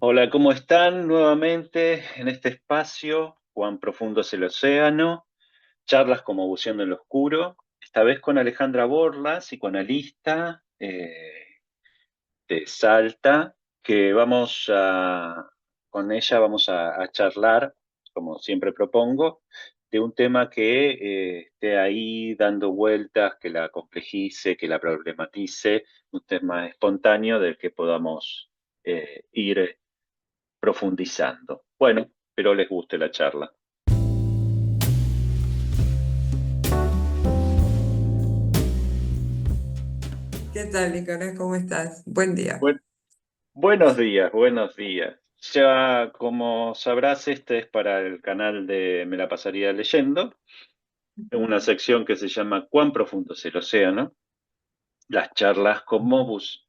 Hola, ¿cómo están? Nuevamente en este espacio, Cuán profundo es el océano, charlas como Buceando en lo oscuro, esta vez con Alejandra Borla, psicoanalista de Salta, que con ella vamos a charlar, como siempre propongo, de un tema que esté ahí dando vueltas, que la complejice, que la problematice, un tema espontáneo del que podamos ir profundizando. Bueno, espero les guste la charla. ¿Qué tal, Nicolás? ¿Cómo estás? Buen día. Buen- Buenos días, buenos días. Ya como sabrás, este es para el canal de Me la pasaría leyendo, en una sección que se llama ¿Cuán profundo es el océano? Las charlas con Mobus.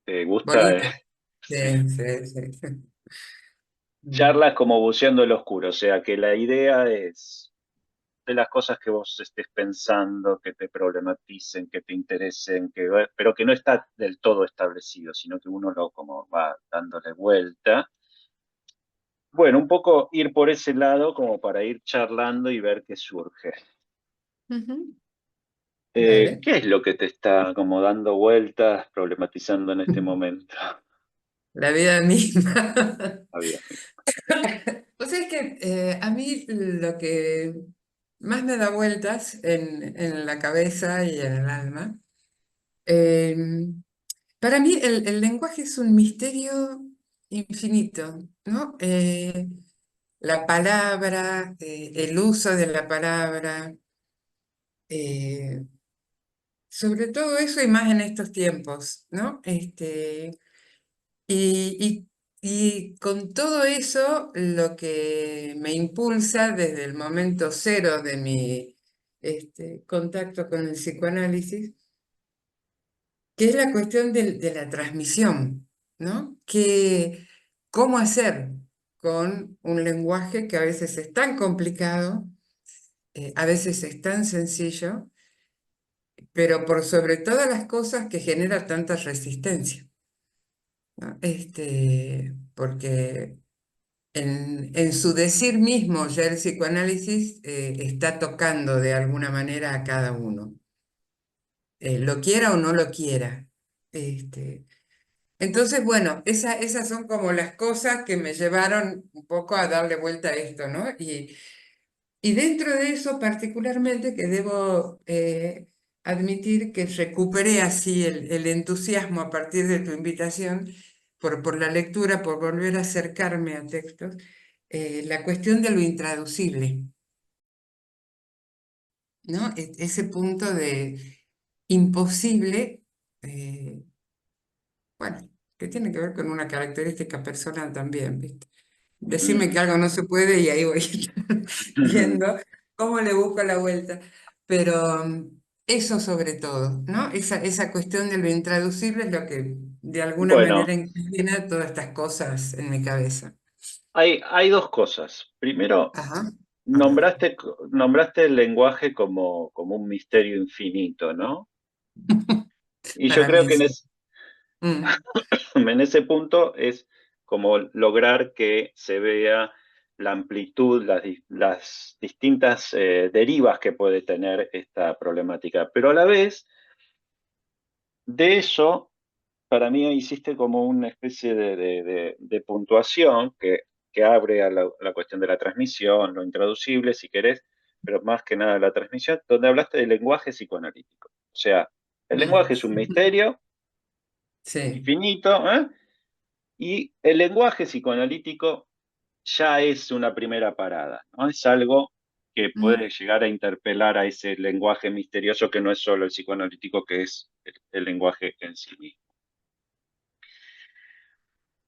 ¿Te gusta? Bonito. Sí. Sí, sí, sí, sí. Mm. Charlas como buceando el oscuro, o sea que la idea es de las cosas que vos estés pensando, que te problematicen, que te interesen, pero que no está del todo establecido, sino que uno lo como va dándole vuelta. Bueno, un poco ir por ese lado como para ir charlando y ver qué surge. Ujú. Dale. ¿Qué es lo que te está como dando vueltas, problematizando en este momento? La vida misma. Había. O sea, es que a mí lo que más me da vueltas en la cabeza y en el alma, eh, para mí el lenguaje es un misterio infinito, ¿no? La palabra, el uso de la palabra. eh, Sobre todo eso y más en estos tiempos, ¿no? Y, y con todo eso, lo que me impulsa desde el momento cero de mi contacto con el psicoanálisis, que es la cuestión de la transmisión, ¿no? ¿Cómo hacer con un lenguaje que a veces es tan complicado, a veces es tan sencillo, pero por sobre todas las cosas que genera tanta resistencia, ¿no? Porque en su decir mismo ya el psicoanálisis está tocando de alguna manera a cada uno, lo quiera o no lo quiera. Este, entonces, bueno, esas son como las cosas que me llevaron un poco a darle vuelta a esto, ¿no? Y dentro de eso, particularmente, que debo admitir que recuperé así el entusiasmo a partir de tu invitación por la lectura, por volver a acercarme a textos, la cuestión de lo intraducible, ¿no? Ese punto de imposible, eh, bueno, que tiene que ver con una característica personal también, ¿viste? Decime que Mm. algo no se puede y ahí voy viendo cómo le busco la vuelta. Pero eso sobre todo, ¿no? Esa cuestión de lo intraducible es lo que de alguna manera Bueno, inclina todas estas cosas en mi cabeza. hay dos cosas. Primero, Ajá, a ver. nombraste el lenguaje como un misterio infinito, ¿no? Y yo Para creo mí que sí. Mm, en ese punto es como lograr que se vea la amplitud, las distintas derivas que puede tener esta problemática. Pero a la vez, de eso, para mí hiciste como una especie de puntuación que abre a la cuestión de la transmisión, lo intraducible, si querés, pero más que nada la transmisión, donde hablaste del lenguaje psicoanalítico. O sea, el mm. lenguaje es un misterio Sí. infinito, ¿eh? Y el lenguaje psicoanalítico ya es una primera parada, ¿no? Es algo que Mm, puede llegar a interpelar a ese lenguaje misterioso que no es solo el psicoanalítico, que es el lenguaje en sí mismo.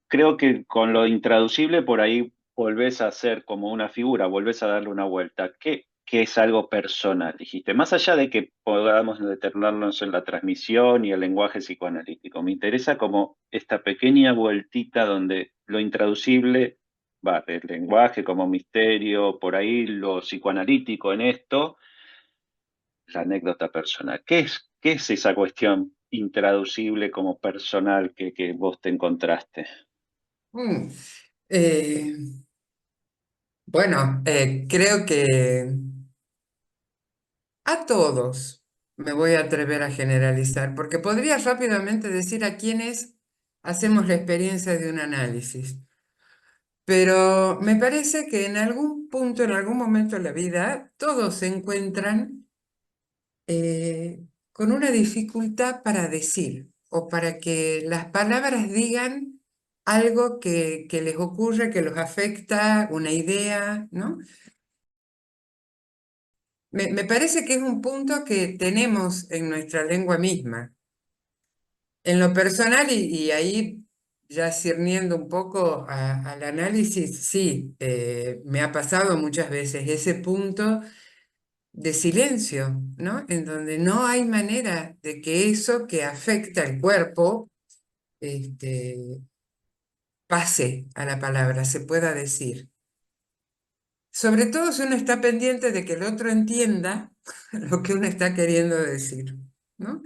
Creo que con lo intraducible por ahí volvés a hacer como una figura, volvés a darle una vuelta, que es algo personal, dijiste. Más allá de que podamos detenernos en la transmisión y el lenguaje psicoanalítico, me interesa como esta pequeña vueltita donde lo intraducible, va, el lenguaje como misterio, por ahí lo psicoanalítico en esto, la anécdota personal. Qué es esa cuestión intraducible como personal que vos te encontraste? Mm, eh, bueno, creo que a todos me voy a atrever a generalizar, porque podría rápidamente decir a quienes hacemos la experiencia de un análisis. Pero me parece que en algún punto, en algún momento de la vida, todos se encuentran con una dificultad para decir o para que las palabras digan algo que les ocurre, que los afecta, una idea, ¿no? Me parece que es un punto que tenemos en nuestra lengua misma. En lo personal, y ahí ya cirniendo un poco al análisis, sí, me ha pasado muchas veces ese punto de silencio, ¿no? En donde no hay manera de que eso que afecta al cuerpo, este, pase a la palabra, se pueda decir. Sobre todo si uno está pendiente de que el otro entienda lo que uno está queriendo decir, ¿no?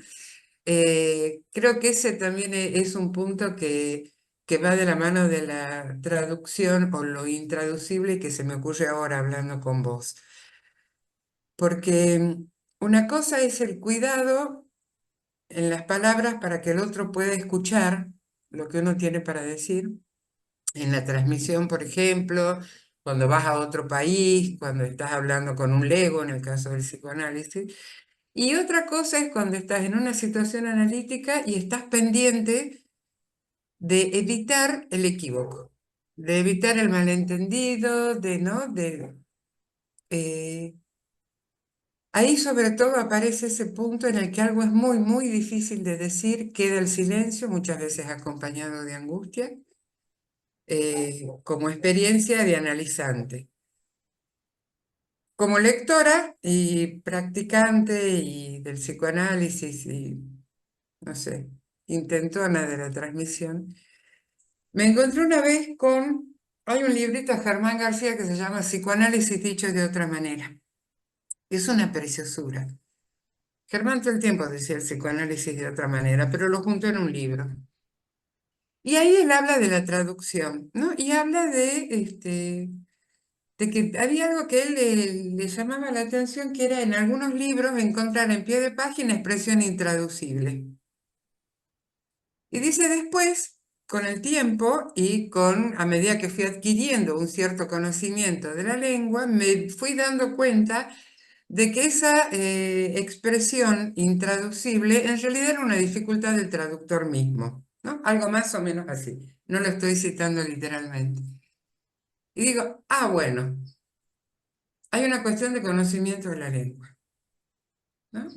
Creo que ese también es un punto que va de la mano de la traducción o lo intraducible y que se me ocurre ahora hablando con vos. Porque una cosa es el cuidado en las palabras para que el otro pueda escuchar lo que uno tiene para decir. En la transmisión, por ejemplo, cuando vas a otro país, cuando estás hablando con un lego, en el caso del psicoanálisis. Y otra cosa es cuando estás en una situación analítica y estás pendiente de evitar el equívoco, de evitar el malentendido, de, ¿no? Eh, ahí sobre todo aparece ese punto en el que algo es muy, muy difícil de decir, queda el silencio, muchas veces acompañado de angustia, como experiencia de analizante. Como lectora y practicante y del psicoanálisis y, no sé, intentona de la transmisión, me encontré una vez con, hay un librito de Germán García que se llama Psicoanálisis dicho de otra manera. Es una preciosura. Germán todo el tiempo decía el psicoanálisis de otra manera, pero lo juntó en un libro. Y ahí él habla de la traducción, ¿no? Y habla de que había algo que él le llamaba la atención, que era en algunos libros encontrar en pie de página expresión intraducible. Y dice después, con el tiempo y a medida que fui adquiriendo un cierto conocimiento de la lengua, me fui dando cuenta de que esa expresión intraducible en realidad era una dificultad del traductor mismo, ¿no? Algo más o menos así. No lo estoy citando literalmente. Y digo, ah, bueno, hay una cuestión de conocimiento de la lengua, ¿no?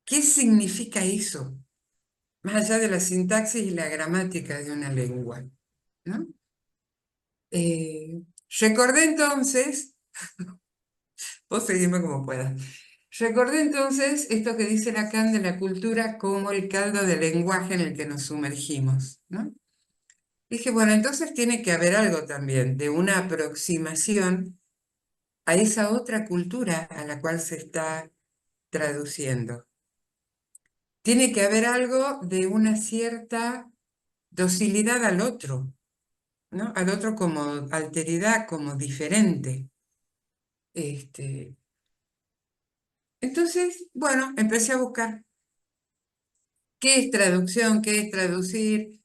¿Qué significa eso? Más allá de la sintaxis y la gramática de una lengua, ¿no? Recordé entonces, vos seguime como puedas, recordé entonces esto que dice Lacan de la cultura como el caldo de lenguaje en el que nos sumergimos, ¿no? Dije, bueno, entonces tiene que haber algo también de una aproximación a esa otra cultura a la cual se está traduciendo. Tiene que haber algo de una cierta docilidad al otro, ¿no? Al otro como alteridad, como diferente. Este, entonces, bueno, empecé a buscar qué es traducción, qué es traducir,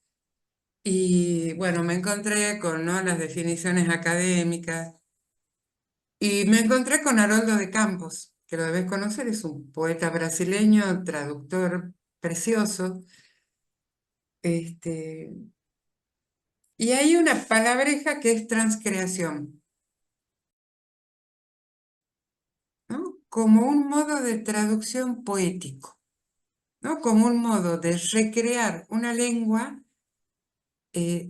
y bueno, me encontré con, ¿no?, las definiciones académicas, y me encontré con Haroldo de Campos, que lo debes conocer, es un poeta brasileño, traductor precioso. Este, y hay una palabreja que es transcreación, ¿no? Como un modo de traducción poético, ¿no? Como un modo de recrear una lengua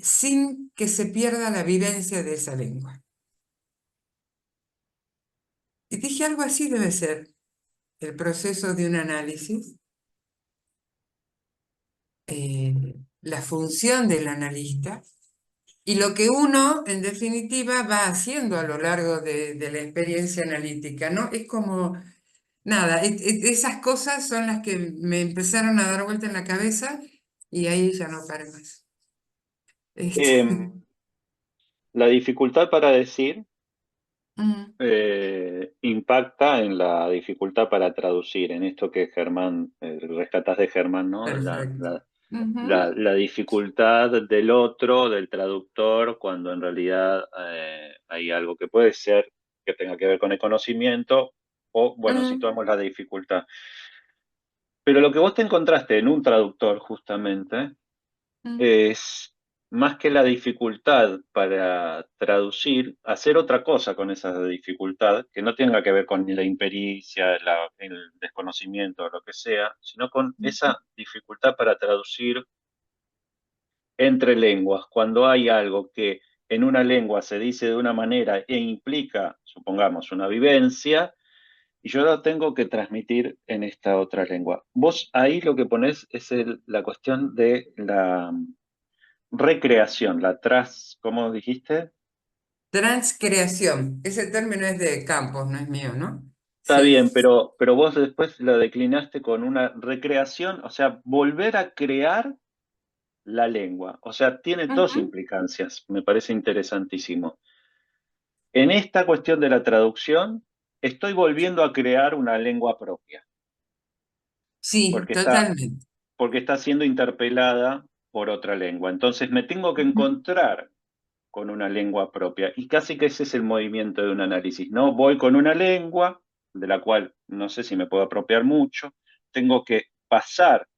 sin que se pierda la vivencia de esa lengua. Y dije, algo así debe ser el proceso de un análisis, la función del analista y lo que uno, en definitiva, va haciendo a lo largo de la experiencia analítica, ¿no? Es como, nada, esas cosas son las que me empezaron a dar vuelta en la cabeza y ahí ya no paré más. Em, la dificultad para decir Mm, impacta en la dificultad para traducir, en esto que Germán, rescatás de Germán, ¿no? perfecto. Ujú, La dificultad del otro, del traductor, cuando en realidad hay algo que puede ser que tenga que ver con el conocimiento, o bueno, mm, situamos la dificultad. Pero lo que vos te encontraste en un traductor, justamente, mm, es más que la dificultad para traducir, hacer otra cosa con esa dificultad, que no tenga que ver con la impericia, el desconocimiento o lo que sea, sino con mm, esa dificultad para traducir entre lenguas. Cuando hay algo que en una lengua se dice de una manera e implica, supongamos, una vivencia, y yo lo tengo que transmitir en esta otra lengua. Vos ahí lo que ponés es la cuestión de la recreación, ¿cómo dijiste? Transcreación. Ese término es de Campos, no es mío, ¿no? Está Sí. bien, pero vos después lo declinaste con una recreación, o sea, volver a crear la lengua. O sea, tiene dos Ujú. implicancias, me parece interesantísimo. En esta cuestión de la traducción, estoy volviendo a crear una lengua propia, Sí, porque está, totalmente. porque está siendo interpelada por otra lengua. Entonces me tengo que Ujú, encontrar con una lengua propia. Y casi que ese es el movimiento de un análisis, ¿no? Voy con una lengua, de la cual no sé si me puedo apropiar mucho, tengo que pasar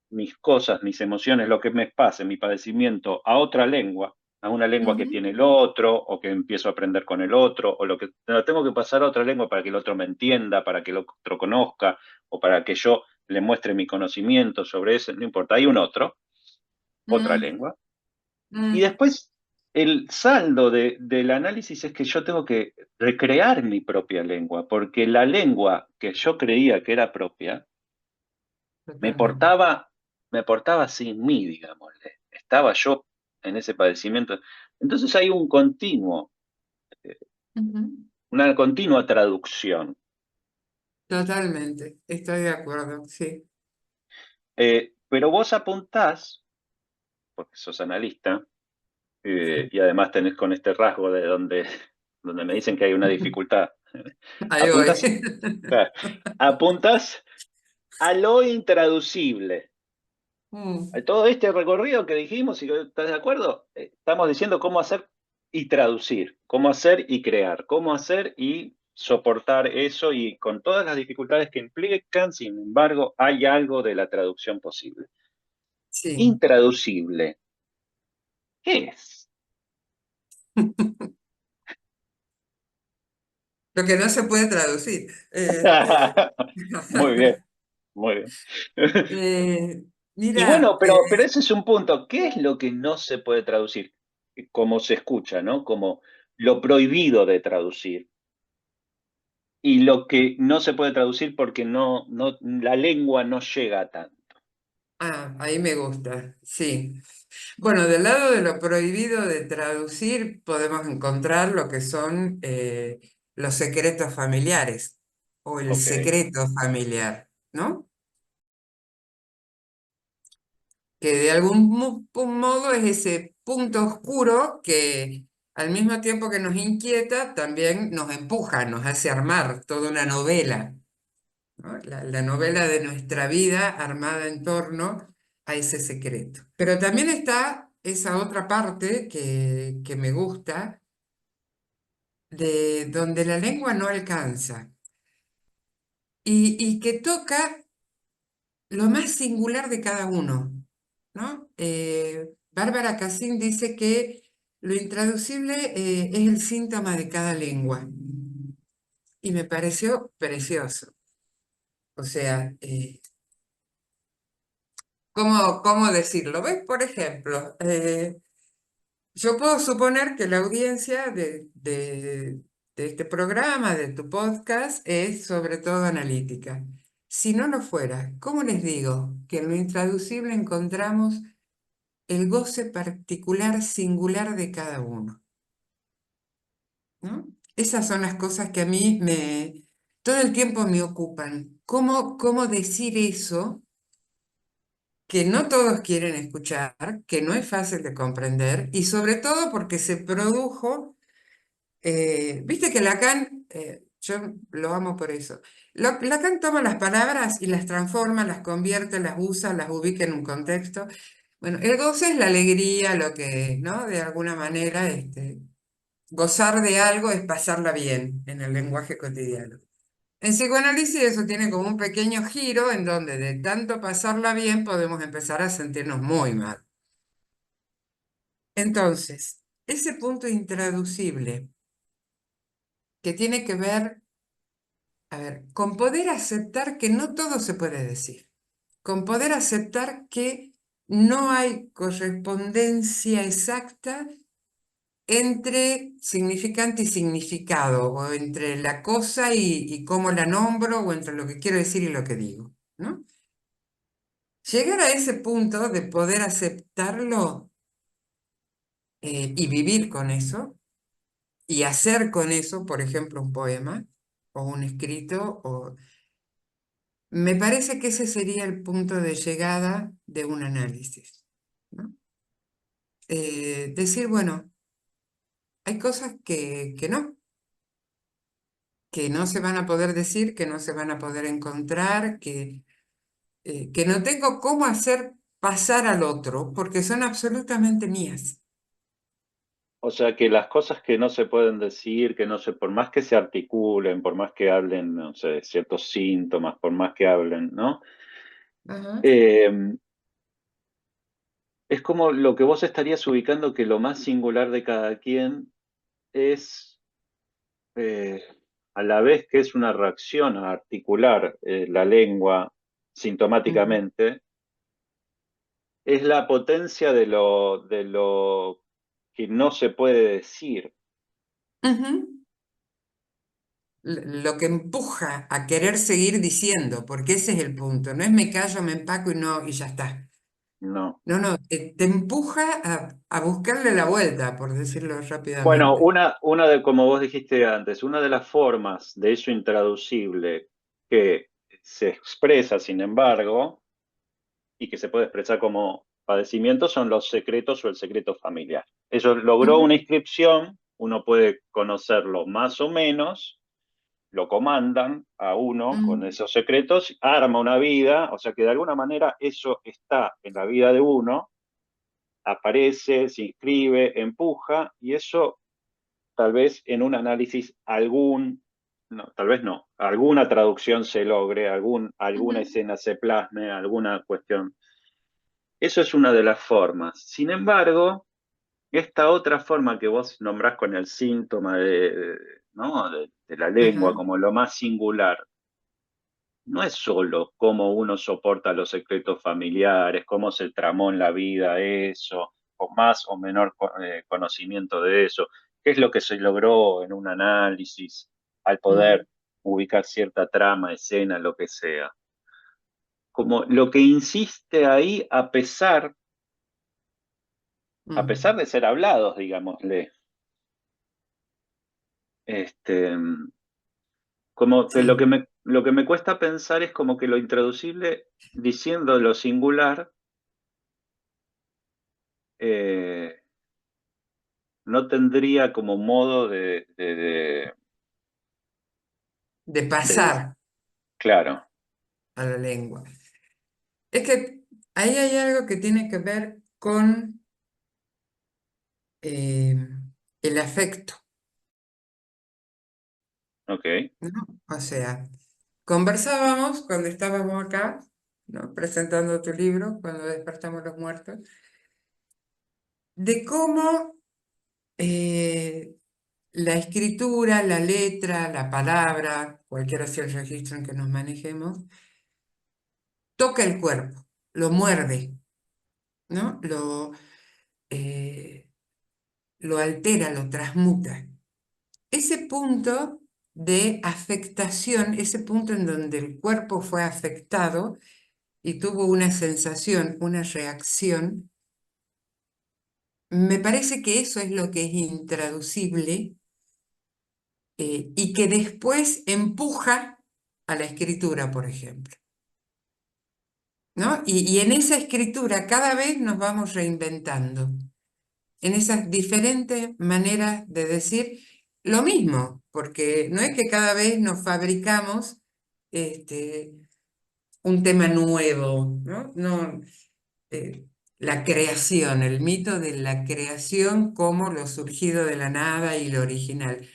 mis cosas, mis emociones, lo que me pase, mi padecimiento, a otra lengua, a una lengua que ujú, tiene el otro, o que empiezo a aprender con el otro, o lo tengo que pasar a otra lengua para que el otro me entienda, para que el otro conozca, o para que yo le muestre mi conocimiento sobre eso, no importa, hay un otro, otra mm, lengua. Y mm, después el saldo del análisis es que yo tengo que recrear mi propia lengua, porque la lengua que yo creía que era propia me totalmente. portaba, me portaba sin mí, digámosle. Estaba yo en ese padecimiento. Entonces hay un continuo, eh, Ujú, una continua traducción. totalmente. Estoy de acuerdo, sí. Pero vos apuntás, porque sos analista, Sí. y además tenés con este rasgo de donde me dicen que hay una dificultad. Ahí voy. Apuntas, claro, apuntas a lo intraducible. Mm, A todo este recorrido que dijimos, y que estás de acuerdo, estamos diciendo cómo hacer y traducir, cómo hacer y crear, cómo hacer y soportar eso y con todas las dificultades que implican, sin embargo, hay algo de la traducción posible. sí. Intraducible, ¿qué es? Lo que no se puede traducir. Muy bien, muy bien. Eh, Y mira, bueno, pero ese es un punto. ¿Qué es lo que no se puede traducir? Como se escucha, ¿no? Como lo prohibido de traducir. Y lo que no se puede traducir porque la lengua no llega a tanto. ahí me gusta, sí. Bueno, del lado de lo prohibido de traducir podemos encontrar lo que son los secretos familiares o el Ok, secreto familiar, ¿no? Que de algún modo es ese punto oscuro que al mismo tiempo que nos inquieta, también nos empuja, nos hace armar toda una novela, ¿no? La novela de nuestra vida armada en torno a ese secreto. Pero también está esa otra parte que me gusta, de donde la lengua no alcanza y que toca lo más singular de cada uno, ¿no? Bárbara Cassin dice que lo intraducible es el síntoma de cada lengua y me pareció precioso. O sea, ¿cómo decirlo? ¿Ves? Por ejemplo, yo puedo suponer que la audiencia de este programa, de tu podcast, es sobre todo analítica. Si no lo fuera, ¿cómo les digo que en lo intraducible encontramos el goce particular, singular de cada uno? ¿No? Esas son las cosas que a mí todo el tiempo me ocupan. ¿Cómo decir eso que no todos quieren escuchar, que no es fácil de comprender y sobre todo porque se produjo, viste que Lacan, yo lo amo por eso, Lacan toma las palabras y las transforma, las convierte, las usa, las ubica en un contexto. Bueno, el goce es la alegría, lo que, ¿no? De alguna manera, gozar de algo es pasarla bien en el lenguaje cotidiano. En psicoanálisis eso tiene como un pequeño giro en donde de tanto pasarla bien podemos empezar a sentirnos muy mal. Entonces, ese punto intraducible que tiene que ver, a ver, con poder aceptar que no todo se puede decir, con poder aceptar que no hay correspondencia exacta entre significante y significado, o entre la cosa y cómo la nombro, o entre lo que quiero decir y lo que digo, ¿no? Llegar a ese punto de poder aceptarlo y vivir con eso y hacer con eso, por ejemplo, un poema o un escrito, me parece que ese sería el punto de llegada de un análisis, ¿no? Decir, bueno, hay cosas que no se van a poder decir, que no se van a poder encontrar, que no tengo cómo hacer pasar al otro porque son absolutamente mías. O sea que las cosas que no se pueden decir, que no se, por más que se articulen, por más que hablen, no sé, de ciertos síntomas, por más que hablen, ¿no? Ajá. Eh, es como lo que vos estarías ubicando que lo más singular de cada quien es, eh, a la vez que es una reacción a articular la lengua Ujú, sintomáticamente, es la potencia de lo que no se puede decir. ujú. Lo que empuja a querer seguir diciendo, porque ese es el punto. No es me callo, me empaco y no, y ya está. No. No, no, te empuja a buscarle la vuelta, por decirlo Bueno, rápidamente. una de, como vos dijiste antes, una de las formas de eso intraducible que se expresa, sin embargo, y que se puede expresar como padecimiento son los secretos o el secreto familiar. Eso logró Ujú, una inscripción, uno puede conocerlo más o menos, lo comandan a uno con ujú, esos secretos, arma una vida, o sea que de alguna manera eso está en la vida de uno, aparece, se inscribe, empuja, y eso tal vez en un análisis no, tal vez no, alguna traducción se logre, alguna ujú, escena se plasme, alguna cuestión. Eso es una de las formas. Sin embargo, esta otra forma que vos nombrás con el síntoma ¿no? de la lengua ajá, como lo más singular, no es solo cómo uno soporta los secretos familiares, cómo se tramó en la vida eso, con más o menor conocimiento de eso, qué es lo que se logró en un análisis al ujú, poder ubicar cierta trama, escena, lo que sea. Como lo que insiste ahí a pesar ujú. de ser hablados, digámosle, este, como que Sí, lo que me cuesta pensar es como que lo intraducible, diciendo lo singular, eh, no tendría como modo de de- pasar claro, a la lengua. Es que ahí hay algo que tiene que ver con eh, el afecto, ok. ¿no? O sea, conversábamos cuando estábamos acá, ¿no? Presentando tu libro, cuando despertamos los muertos, de cómo eh, la escritura, la letra, la palabra, cualquiera sea el registro en que nos manejemos, toca el cuerpo, lo muerde, ¿no? Eh, lo altera, lo transmuta. Ese punto de afectación, ese punto en donde el cuerpo fue afectado y tuvo una sensación, una reacción, me parece que eso es lo que es intraducible y que después empuja a la escritura, por ejemplo. ¿no? Y en esa escritura cada vez nos vamos reinventando, en esas diferentes maneras de decir lo mismo, porque no es que cada vez nos fabricamos este, un tema nuevo, ¿no? No, la creación, el mito de la creación como lo surgido de la nada y lo original.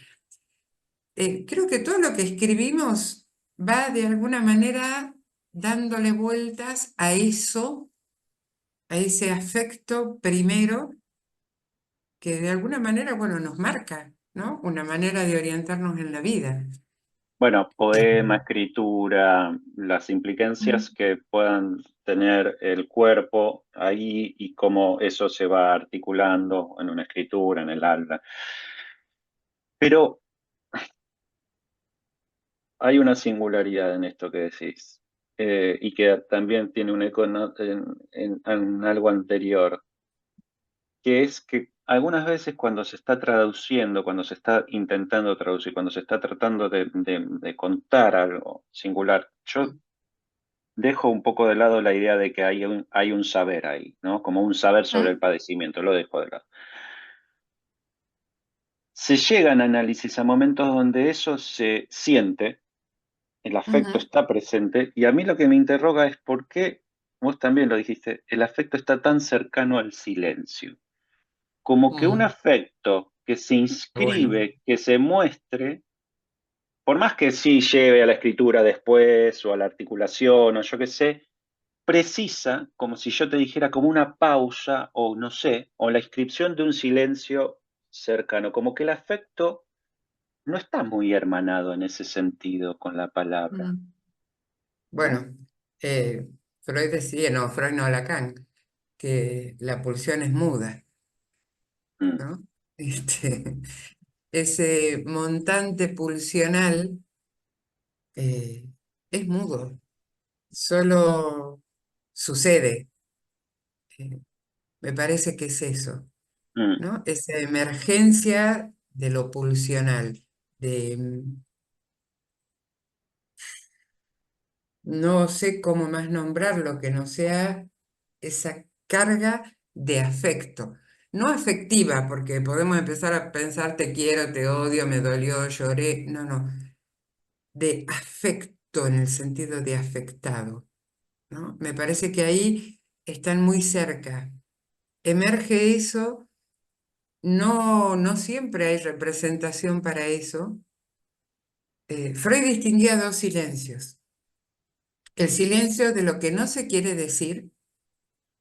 Creo que todo lo que escribimos va de alguna manera dándole vueltas a eso, a ese afecto primero, que de alguna manera, bueno, nos marca, ¿no? Una manera de orientarnos en la vida. Bueno, Eh, poema, escritura, las implicancias mm, que puedan tener el cuerpo ahí y cómo eso se va articulando en una escritura, en el alma. Pero hay una singularidad en esto que decís, y que también tiene un eco en algo anterior, que es que algunas veces cuando se está traduciendo, cuando se está intentando traducir, cuando se está tratando de contar algo singular, yo dejo un poco de lado la idea de que hay un saber ahí, ¿no? Como un saber sobre el mm, padecimiento, lo dejo de lado. Se llegan a análisis a momentos donde eso se siente, el afecto ujú, está presente, y a mí lo que me interroga es por qué, vos también lo dijiste, el afecto está tan cercano al silencio. Como que un mm. afecto que se Bueno. inscribe, que se muestre, por más que sí lleve a la escritura después o a la articulación o yo qué sé, precisa, como si yo te dijera, como una pausa o no sé, o la inscripción de un silencio cercano, como que el afecto no está muy hermanado en ese sentido con la palabra, Mm. ¿no? Bueno, eh, Freud decía, no, Freud no, Lacan, que la pulsión es muda, Mm, ¿no? Este, ese montante pulsional eh, es mudo, solo sucede. eh, Me parece que es eso, mm, ¿no? Esa emergencia de lo pulsional, de no sé cómo más nombrarlo que no sea esa carga de afecto. No afectiva, porque podemos empezar a pensar te quiero, te odio, me dolió, lloré. No, no. De afecto en el sentido de afectado, ¿no? Me parece que ahí están muy cerca. Emerge eso, no siempre hay representación para eso. Freud distinguía dos silencios. El silencio de lo que no se quiere decir,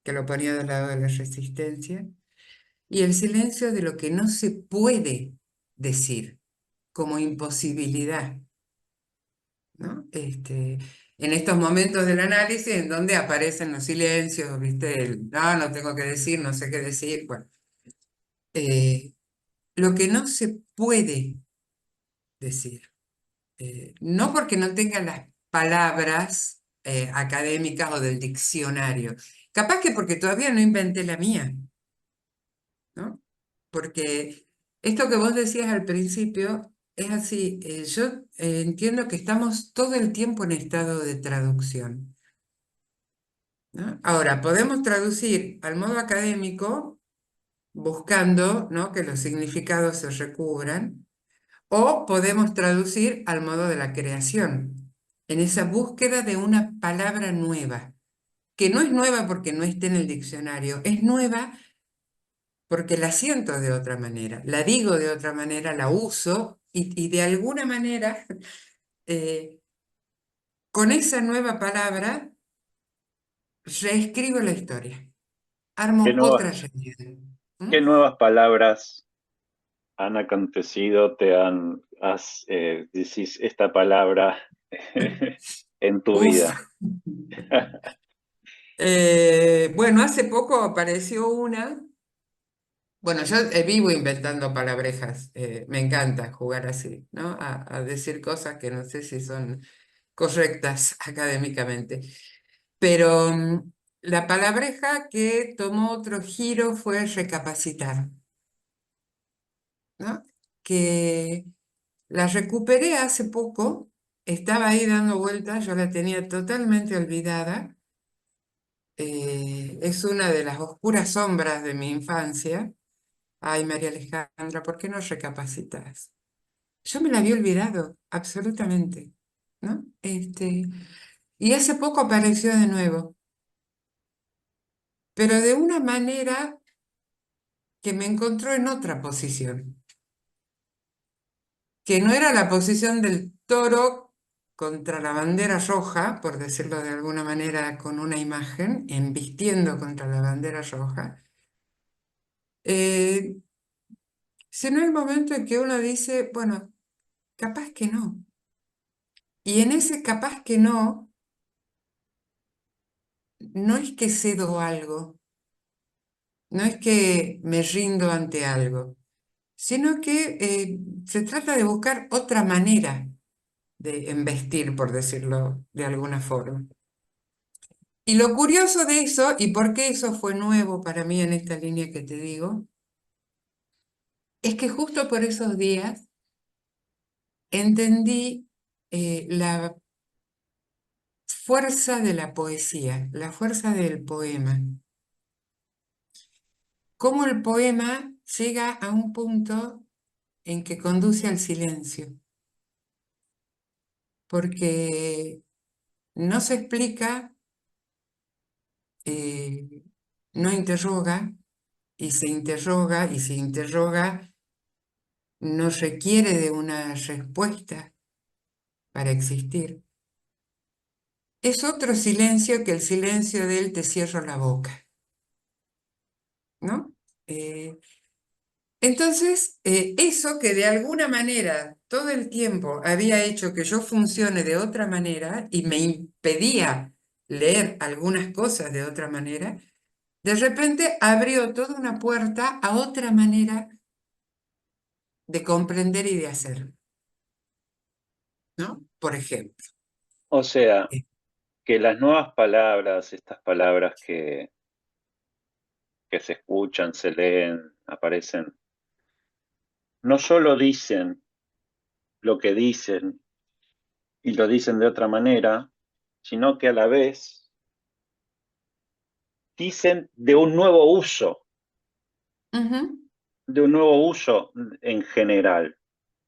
que lo ponía del lado de la resistencia, y el silencio de lo que no se puede decir, como imposibilidad, ¿no? En estos momentos del análisis en donde aparecen los silencios, ¿viste? No, no tengo que decir, no sé qué decir. Bueno, eh, lo que no se puede decir, no porque no tenga las palabras académicas o del diccionario, capaz que porque todavía no inventé la mía, ¿no? Porque esto que vos decías al principio es así. Yo entiendo que estamos todo el tiempo en estado de traducción, ¿no? Ahora, podemos traducir al modo académico buscando, ¿no?, que los significados se recubran, o podemos traducir al modo de la creación, en esa búsqueda de una palabra nueva, que no es nueva porque no esté en el diccionario, es nueva porque la siento de otra manera, la digo de otra manera, la uso y de alguna manera eh, con esa nueva palabra reescribo la historia, ¿Qué armo nueva- otra realidad. qué ¿Mm? nuevas palabras han acontecido, decís esta palabra en tu Uf. vida? Bueno, hace poco apareció una. Bueno, yo vivo inventando palabrejas. Me encanta jugar así, ¿no? A decir cosas que no sé si son correctas académicamente. Pero la palabreja que tomó otro giro fue recapacitar, ¿no? Que la recuperé hace poco, estaba ahí dando vueltas, yo la tenía totalmente olvidada, Es una de las oscuras sombras de mi infancia. Ay, María Alejandra, ¿por qué no recapacitas? Yo me la había olvidado, absolutamente, ¿no? Y hace poco apareció de nuevo, pero de una manera que me encontró en otra posición, que no era la posición del toro contra la bandera roja, por decirlo de alguna manera con una imagen, embistiendo contra la bandera roja, eh, sino el momento en que uno dice, bueno, capaz que no. Y en ese capaz que no, no es que cedo algo, no es que me rindo ante algo, sino que se trata de buscar otra manera de embestir, por decirlo de alguna forma. Y lo curioso de eso, y por qué eso fue nuevo para mí en esta línea que te digo, es que justo por esos días entendí la fuerza de la poesía, la fuerza del poema. Cómo el poema llega a un punto en que conduce al silencio, porque no se explica, eh, no interroga, y se interroga, no requiere de una respuesta para existir. Es otro silencio que el silencio de él te cierra la boca, ¿no? Eh, entonces, eso que de alguna manera todo el tiempo había hecho que yo funcione de otra manera y me impedía leer algunas cosas de otra manera, de repente abrió toda una puerta a otra manera de comprender y de hacer, ¿no? Por ejemplo, O sea, eh, que las nuevas palabras, estas palabras que se escuchan, se leen, aparecen, no solo dicen lo que dicen y lo dicen de otra manera, sino que a la vez dicen ujú, de un nuevo uso en general.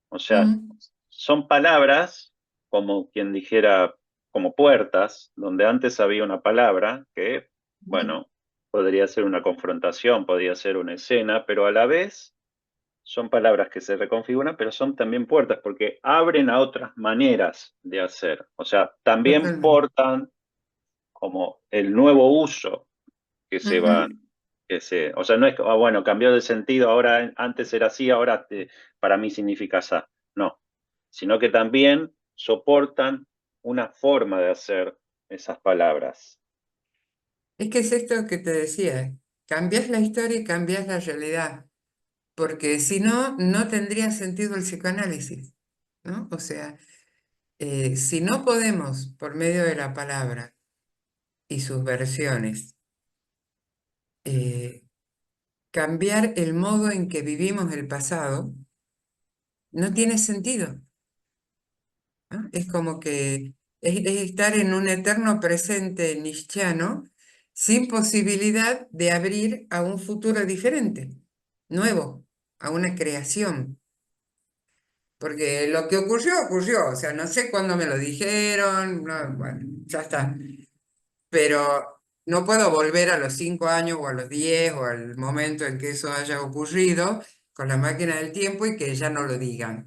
O sea, mm, son palabras, como quien dijera, como puertas, donde antes había una palabra que, ujú. bueno, podría ser una confrontación, podría ser una escena, pero a la vez son palabras que se reconfiguran, pero son también puertas porque abren a otras maneras de hacer. O sea, también Totalmente. portan como el nuevo uso que se va, Ujú. o sea, no es que, ah, bueno, cambió de sentido, ahora antes era así, ahora para mí significa así. No, sino que también soportan una forma de hacer esas palabras. Es que es esto que te decía, cambias la historia y cambias la realidad, porque si no, no tendría sentido el psicoanálisis, ¿no? O sea, si no podemos, por medio de la palabra y sus versiones, eh, cambiar el modo en que vivimos el pasado, no tiene sentido, ¿no? Es como que es estar en un eterno presente nietzscheano sin posibilidad de abrir a un futuro diferente, nuevo, a una creación. Porque lo que ocurrió, ocurrió. O sea, no sé cuándo me lo dijeron, no, bueno, ya está. Pero no puedo volver a los 5 años o a los 10 o al momento en que eso haya ocurrido con la máquina del tiempo y que ya no lo digan.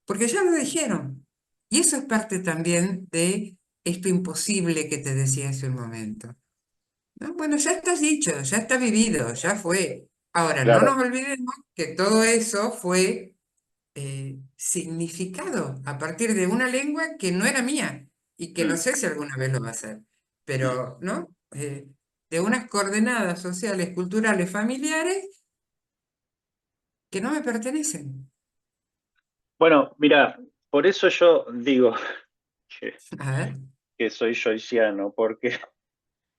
Porque ya lo dijeron. Y eso es parte también de esto imposible que te decía hace un momento. ¿No? Bueno, ya está dicho, ya está vivido, ya fue. Ahora, no Claro. nos olvidemos que todo eso fue significado a partir de una lengua que no era mía y que no Mm. sé si alguna vez lo va a ser, pero, ¿no? De unas coordenadas sociales, culturales, familiares que no me pertenecen. Bueno, mira, por eso yo digo que, A ver. que soy joyciano,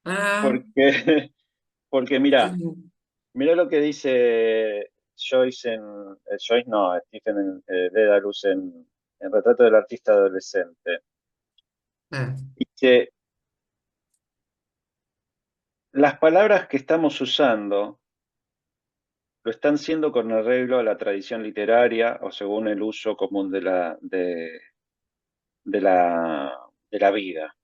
Ah, porque, porque mira, mm, mira lo que dice Joyce Joyce no, Stephen Dedalus en Retrato del Artista Adolescente. ah, Dice, las palabras que estamos usando lo están siendo con arreglo a la tradición literaria o según el uso común de la, de la vida,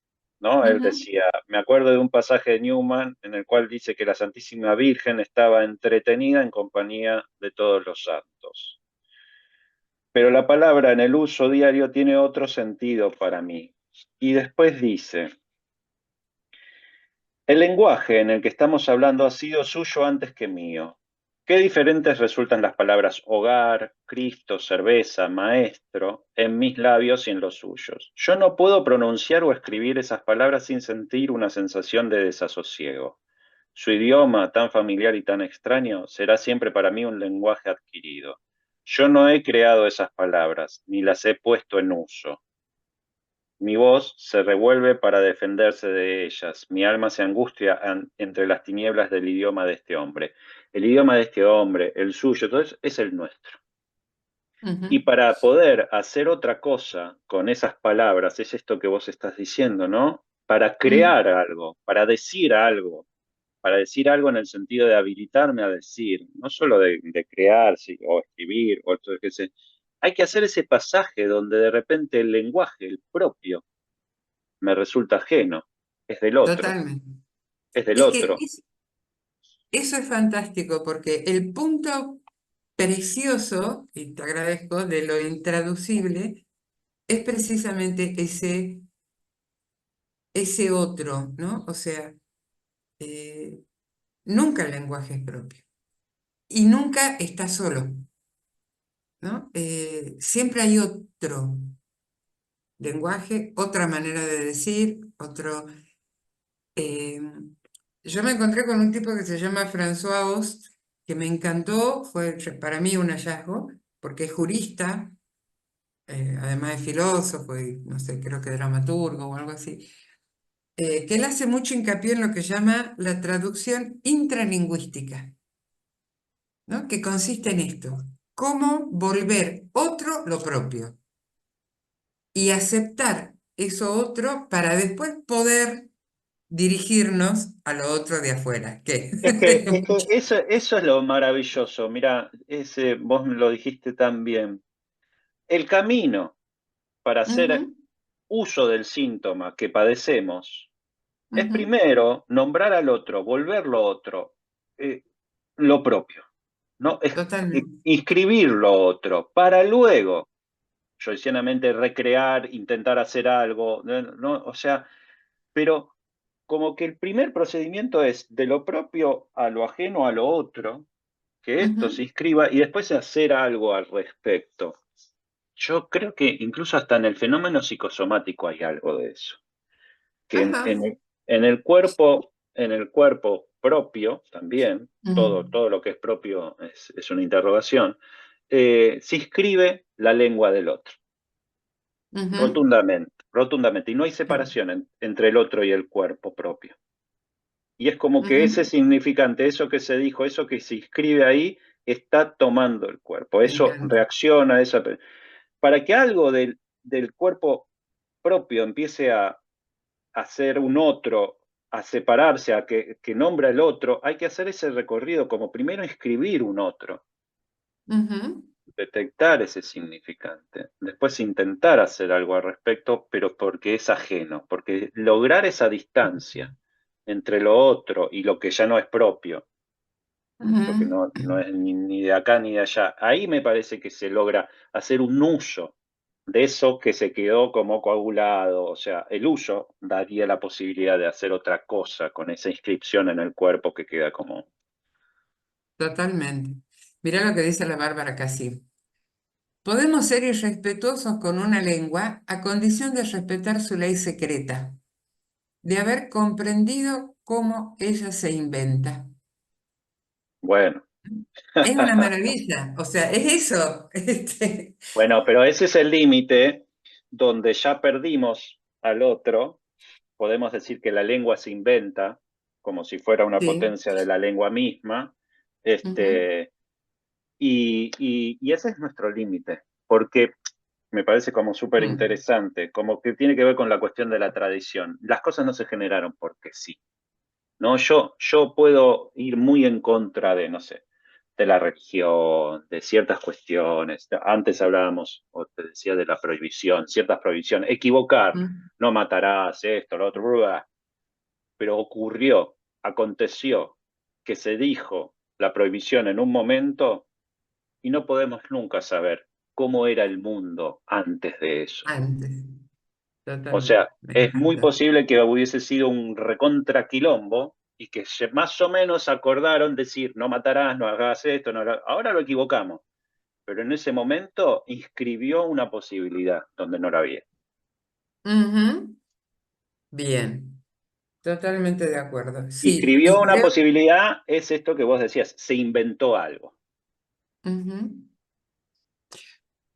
¿no? Él Ujú, decía, me acuerdo de un pasaje de Newman en el cual dice que la Santísima Virgen estaba entretenida en compañía de todos los santos. Pero la palabra en el uso diario tiene otro sentido para mí. Y después dice, el lenguaje en el que estamos hablando ha sido suyo antes que mío. Qué diferentes resultan las palabras hogar, Cristo, cerveza, maestro en mis labios y en los suyos. Yo no puedo pronunciar o escribir esas palabras sin sentir una sensación de desasosiego. Su idioma, tan familiar y tan extraño, será siempre para mí un lenguaje adquirido. Yo no he creado esas palabras, ni las he puesto en uso. Mi voz se revuelve para defenderse de ellas. Mi alma se angustia entre las tinieblas del idioma de este hombre. El idioma de este hombre, el suyo, entonces es el nuestro. Y ujú, para poder hacer otra cosa con esas palabras, es esto que vos estás diciendo, ¿no? Para ujú. crear algo, para decir algo en el sentido de habilitarme a decir, no solo de crear sí, o escribir, o esto, qué sé. Hay que hacer ese pasaje donde de repente el lenguaje, el propio, me resulta ajeno, es del otro, Totalmente. es del Es que otro. eso es fantástico porque el punto precioso, y te agradezco, de lo intraducible es precisamente ese otro, ¿no? O sea, eh, nunca el lenguaje es propio y nunca está solo, ¿no? Siempre hay otro lenguaje, otra manera de decir, otro... eh, yo me encontré con un tipo que se llama François Host, que me encantó, fue para mí un hallazgo, porque es jurista, además de filósofo y no sé, creo que dramaturgo o algo así, que él hace mucho hincapié en lo que llama la traducción intralingüística, ¿no? Que consiste en esto, cómo volver otro lo propio y aceptar eso otro para después poder dirigirnos a lo otro de afuera, que Es que eso es lo maravilloso. Mira, vos me lo dijiste tan bien. El camino para hacer Ujú, uso del síntoma que padecemos es ujú, primero nombrar al otro, volverlo otro, eh, lo propio, ¿no? totalmente. Inscribir lo otro, para luego, yoicianamente, recrear, intentar hacer algo, ¿no? O sea, pero como que el primer procedimiento es de lo propio a lo ajeno a lo otro, que esto se Ujú, inscriba y después hacer algo al respecto. Yo creo que incluso hasta en el fenómeno psicosomático hay algo de eso, que ajá, en el cuerpo propio también, ujú, todo lo que es propio es una interrogación, se inscribe la lengua del otro, ujú, rotundamente, rotundamente, y no hay sí, separación entre el otro y el cuerpo propio. Y es como que ese ujú. significante, eso que se dijo, eso que se inscribe ahí, está tomando el cuerpo, Me eso encanta. reacciona, para que algo del cuerpo propio empiece a ser un otro, a separarse, que nombra el otro, hay que hacer ese recorrido, como primero inscribir un otro, Ujú, detectar ese significante, después intentar hacer algo al respecto, pero porque es ajeno, porque lograr esa distancia entre lo otro y lo que ya no es propio, lo que ujú. no es ni de acá ni de allá, ahí me parece que se logra hacer un uso de eso que se quedó como coagulado, o sea, el uso daría la posibilidad de hacer otra cosa con esa inscripción en el cuerpo que queda como... Totalmente. Mira lo que dice la Bárbara Casim. Podemos ser irrespetuosos con una lengua a condición de respetar su ley secreta, de haber comprendido cómo ella se inventa. Bueno. Es una maravilla, o sea, es eso. Bueno, pero ese es el límite donde ya perdimos al otro. Podemos decir que la lengua se inventa como si fuera una Sí. potencia de la lengua misma. Ujú, Este, y ese es nuestro límite, porque me parece como súper mm, interesante, como que tiene que ver con la cuestión de la tradición. Las cosas no se generaron porque sí. ¿no? Yo puedo ir muy en contra de, no sé, de la religión, de ciertas cuestiones. Antes hablábamos, o te decía, de la prohibición, ciertas prohibiciones. Equivocar, Mm. no matarás, esto, lo otro, bla, bla. Pero ocurrió, aconteció, que se dijo la prohibición en un momento y no podemos nunca saber cómo era el mundo antes de eso. Antes, O totalmente, sea, me es muy encanta. posible que hubiese sido un recontra quilombo y que más o menos acordaron decir, no matarás, no hagas esto, no ahora lo equivocamos, pero en ese momento inscribió una posibilidad donde no la había. Ujú. Bien, totalmente de acuerdo. Sí, Inscribió y una creo, posibilidad, es esto que vos decías, se inventó algo. ujú.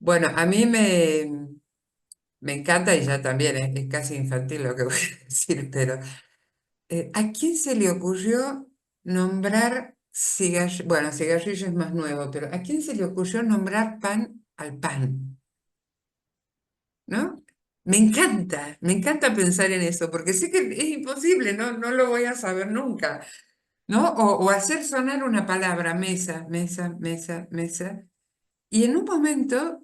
Bueno, a mí me encanta y ya también es casi infantil lo que voy a decir, pero ¿a quién se le ocurrió nombrar cigarrillo? Bueno, cigarrillo es más nuevo, pero ¿a quién se le ocurrió nombrar pan al pan? ¿No? Me encanta pensar en eso, porque sé que es imposible, no lo voy a saber nunca, ¿no? O hacer sonar una palabra, mesa, mesa, mesa, mesa, y en un momento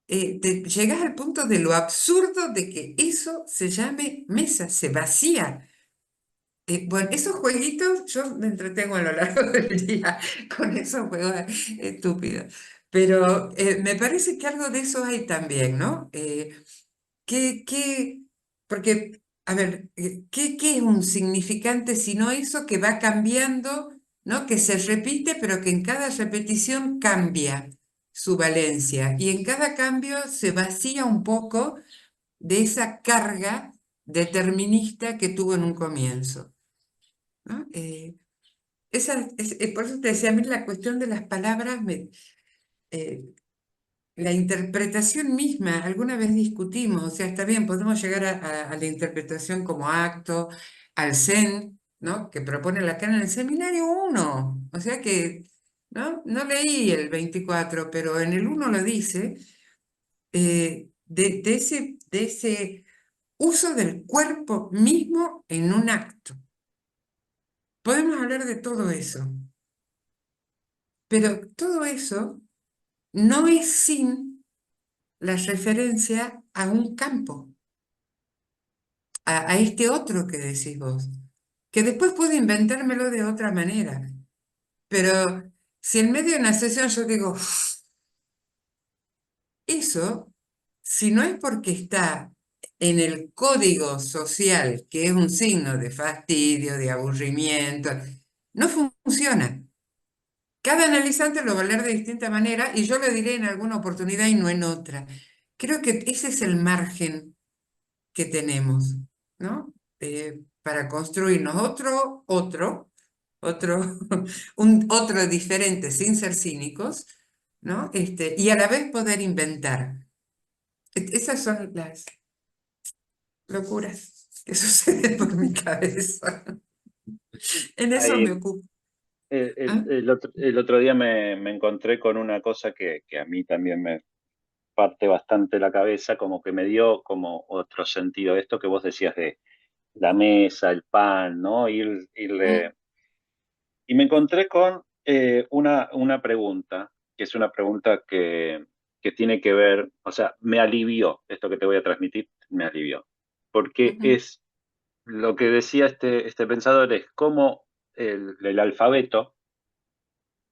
te llegas al punto de lo absurdo de que eso se llame mesa, se vacía. Bueno, esos jueguitos yo me entretengo a lo largo del día con esos juegos estúpidos, pero me parece que algo de eso hay también, ¿no? ¿Qué? Porque, a ver, ¿qué es un significante sino eso que va cambiando, ¿no? Que se repite, pero que en cada repetición cambia su valencia y en cada cambio se vacía un poco de esa carga determinista que tuvo en un comienzo, ¿no? Por eso te decía, a mí la cuestión de las palabras eh, la interpretación misma, alguna vez discutimos, o sea, está bien, podemos llegar a la interpretación como acto, al Zen, ¿no? Que propone Lacan en el seminario uno, o sea que, ¿no? No leí el 24, pero en el uno lo dice, de ese uso del cuerpo mismo en un acto. Podemos hablar de todo eso, pero todo eso no es sin la referencia a un campo. A este otro que decís vos, que después puedo inventármelo de otra manera, pero si en medio de una sesión yo digo, "Uf, eso, si no es porque está en el código social, que es un signo de fastidio, de aburrimiento, no funciona. Cada analizante lo va a leer de distinta manera y yo lo diré en alguna oportunidad y no en otra. Creo que ese es el margen que tenemos, ¿no? Para construirnos otro, otro diferente sin ser cínicos, ¿no? Y a la vez poder inventar. Esas son las locuras que suceden por mi cabeza. En eso me Ahí, ocupo. el, ¿Ah? el otro día me encontré con una cosa que a mí también me parte bastante la cabeza, como que me dio como otro sentido. Esto que vos decías de la mesa, el pan, ¿no? Mm, Y me encontré con una pregunta, que es una pregunta que tiene que ver, o sea, me alivió, esto que te voy a transmitir, me alivió, porque ujú, es lo que decía este pensador, es cómo el alfabeto,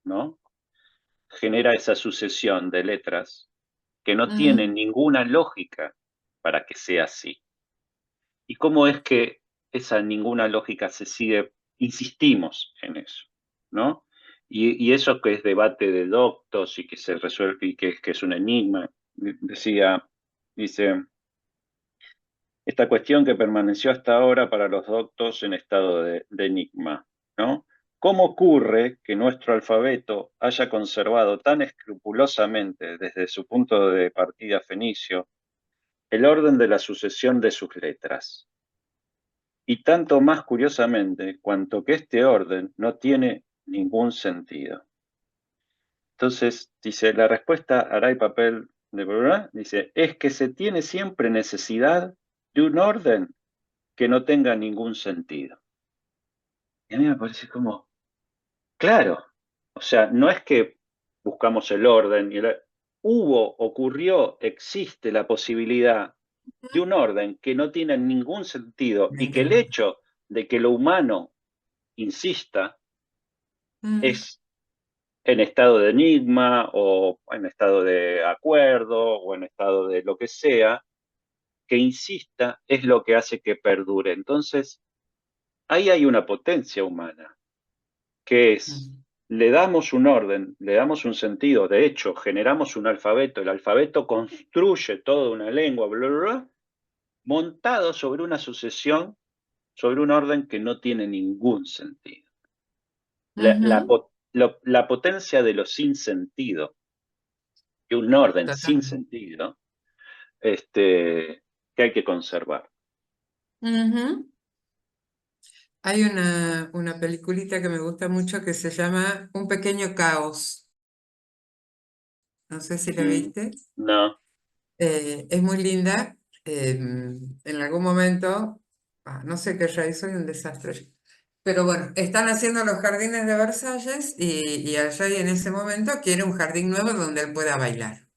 ¿no? Genera esa sucesión de letras que no tiene ujú, ninguna lógica para que sea así. ¿Y cómo es que esa ninguna lógica se sigue? Insistimos en eso, ¿no? Y eso que es debate de doctos y que se resuelve y que es un enigma, dice, esta cuestión que permaneció hasta ahora para los doctos en estado de enigma, ¿no? ¿Cómo ocurre que nuestro alfabeto haya conservado tan escrupulosamente desde su punto de partida fenicio el orden de la sucesión de sus letras? Y tanto más curiosamente, cuanto que este orden no tiene ningún sentido. Entonces, dice, la respuesta hará el papel de ¿verdad? Dice, es que se tiene siempre necesidad de un orden que no tenga ningún sentido. Y a mí me parece como, claro, o sea, no es que buscamos el orden, ocurrió, existe la posibilidad de un orden que no tiene ningún sentido Me y que el encanta. hecho de que lo humano insista Mm, es en estado de enigma o en estado de acuerdo o en estado de lo que sea, que insista es lo que hace que perdure. Entonces, ahí hay una potencia humana, que es, mm, le damos un orden, le damos un sentido, de hecho, generamos un alfabeto, el alfabeto construye toda una lengua, bla, bla, bla, montado sobre una sucesión, sobre un orden que no tiene ningún sentido. ujú, La potencia de lo sin sentido, que un orden sin total. sentido, que hay que conservar. Ujú. Hay una peliculita que me gusta mucho que se llama Un pequeño caos. No sé si la Mm, viste. no. Es muy linda. En algún momento, no sé qué rey, soy un desastre. Pero bueno, están haciendo los jardines de Versalles y el rey en ese momento quiere un jardín nuevo donde él pueda bailar.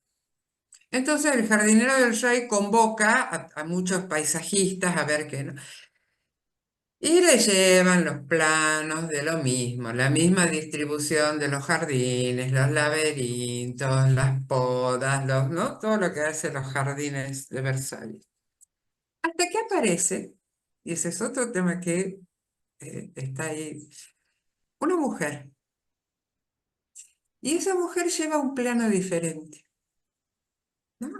Entonces el jardinero del rey convoca a muchos paisajistas a ver qué, ¿no? Y le llevan los planos de lo mismo, la misma distribución de los jardines, los laberintos, las podas, ¿no? Todo lo que hacen los jardines de Versalles. Hasta que aparece, y ese es otro tema que está ahí, una mujer. Y esa mujer lleva un plano diferente, ¿no?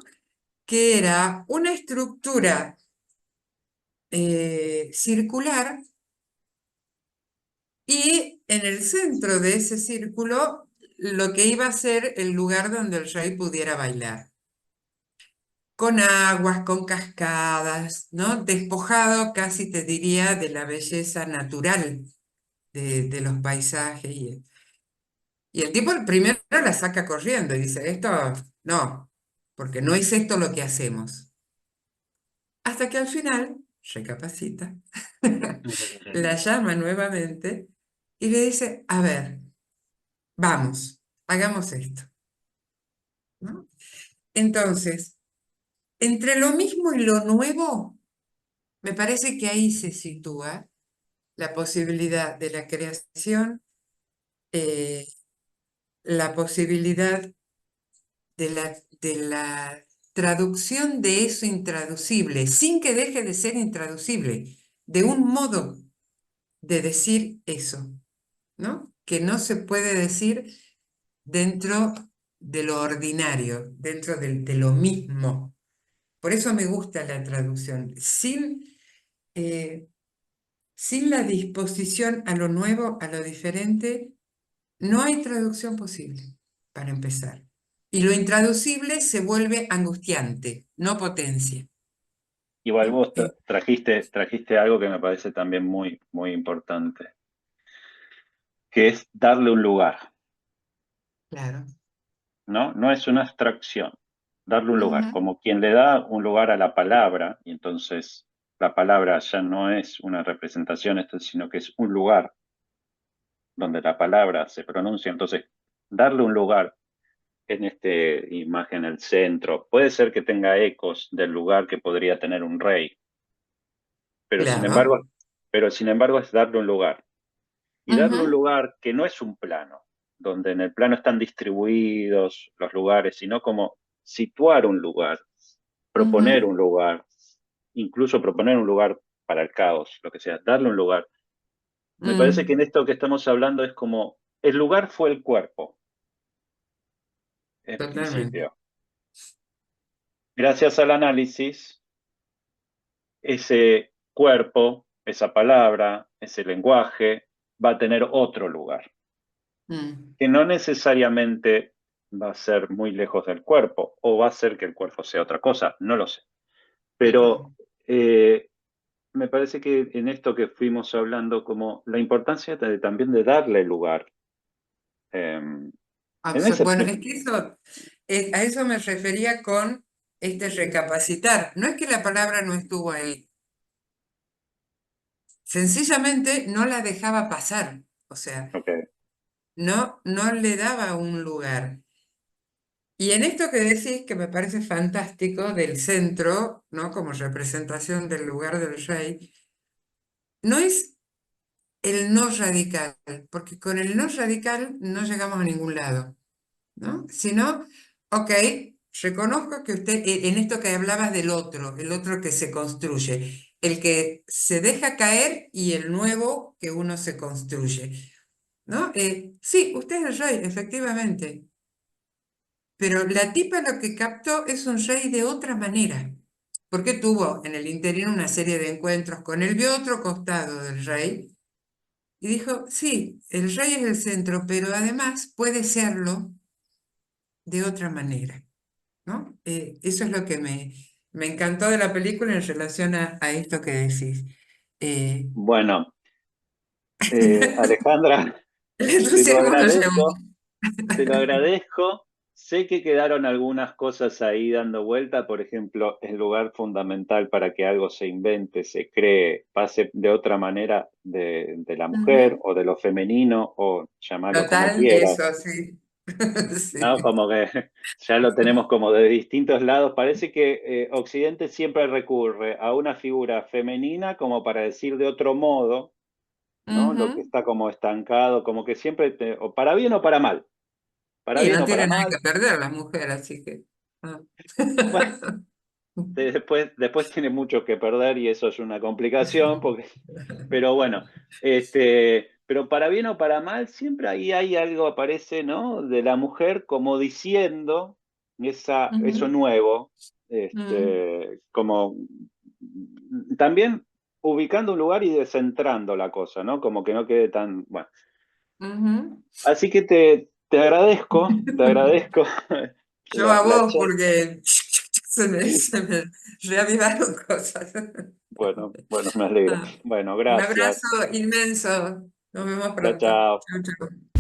Que era una estructura circular y en el centro de ese círculo lo que iba a ser el lugar donde el rey pudiera bailar. Con aguas, con cascadas, ¿no? Despojado casi te diría de la belleza natural de los paisajes. Y el tipo primero la saca corriendo y dice, esto no, porque no es esto lo que hacemos. Hasta que al final recapacita, la llama nuevamente y le dice, a ver, vamos, hagamos esto, ¿no? Entonces, entre lo mismo y lo nuevo, me parece que ahí se sitúa la posibilidad de la creación, eh, la posibilidad de la traducción de eso intraducible, sin que deje de ser intraducible, de un modo de decir eso, ¿no? Que no se puede decir dentro de lo ordinario, dentro de lo mismo. Por eso me gusta la traducción. Eh, sin la disposición a lo nuevo, a lo diferente, no hay traducción posible, para empezar. Y lo intraducible se vuelve angustiante, no potencia. Igual ¿No? vos trajiste algo que me parece también muy, muy importante, que es darle un lugar, Claro. ¿no? No es una abstracción, darle un lugar, Ujú, como quien le da un lugar a la palabra, y entonces la palabra ya no es una representación, sino que es un lugar donde la palabra se pronuncia, entonces darle un lugar en esta imagen el centro, puede ser que tenga ecos del lugar que podría tener un rey, pero sin claro. embargo, pero sin embargo es darle un lugar. Y darle un Ujú, lugar que no es un plano, donde en el plano están distribuidos los lugares, sino como situar un lugar, proponer ujú, un lugar, incluso proponer un lugar para el caos, lo que sea, darle un lugar. Me parece que en mm, esto que estamos hablando es como, el lugar fue el cuerpo, en totalmente. principio. Gracias al análisis, ese cuerpo, esa palabra, ese lenguaje, va a tener otro lugar, Mm, que no necesariamente va a ser muy lejos del cuerpo, o va a ser que el cuerpo sea otra cosa, no lo sé. total. Pero me parece que en esto que fuimos hablando, como la importancia también de darle lugar. En ese, Bueno, es que eso, a eso me refería con este recapacitar. No es que la palabra no estuvo ahí, Sencillamente no la dejaba pasar, o sea, Ok. no le daba un lugar. Y en esto que decís, que me parece fantástico, del centro, ¿no? Como representación del lugar del rey, no es el no radical, porque con el no radical no llegamos a ningún lado, ¿no? Sino, ok, reconozco que usted, en esto que hablabas del otro, el otro que se construye, el que se deja caer y el nuevo que uno se construye, ¿no? Sí, usted es el rey, efectivamente, pero la tipa lo que captó es un rey de otra manera, porque tuvo en el interior una serie de encuentros con él, vio otro costado del rey y dijo, sí, el rey es el centro, pero además puede serlo de otra manera, ¿no? Eso es lo que me encantó de la película en relación a esto que decís. Eh, Bueno, Alejandra, el te lo entusiasmo lo llevó. agradezco. Te lo agradezco. Sé que quedaron algunas cosas ahí dando vuelta, por ejemplo, el lugar fundamental para que algo se invente, se cree, pase de otra manera de la mujer Ujú. o de lo femenino o llamarlo como Total, quieras, eso sí. ¿no? Sí. Como que ya lo tenemos como de distintos lados. Parece que Occidente siempre recurre a una figura femenina como para decir de otro modo, ¿no? Lo que Ujú. está como estancado, como que siempre, o para bien o para mal. Para Y bien no o para tiene nada mal. que perder la mujer, así que. Ah. Bueno, después tiene mucho que perder y eso es una complicación, porque, pero bueno, pero para bien o para mal, siempre ahí hay algo aparece, ¿no? De la mujer como diciendo eso Ujú. nuevo, Mm. como también ubicando un lugar y descentrando la cosa, ¿no? Como que no quede tan, bueno. Ujú. Así que te agradezco Yo a la vos, charla. porque se me reavivaron cosas. Bueno, me alegra. Ah, Bueno, un abrazo gracias. inmenso. Nos vemos Chao, pronto. chao. Chau, chau.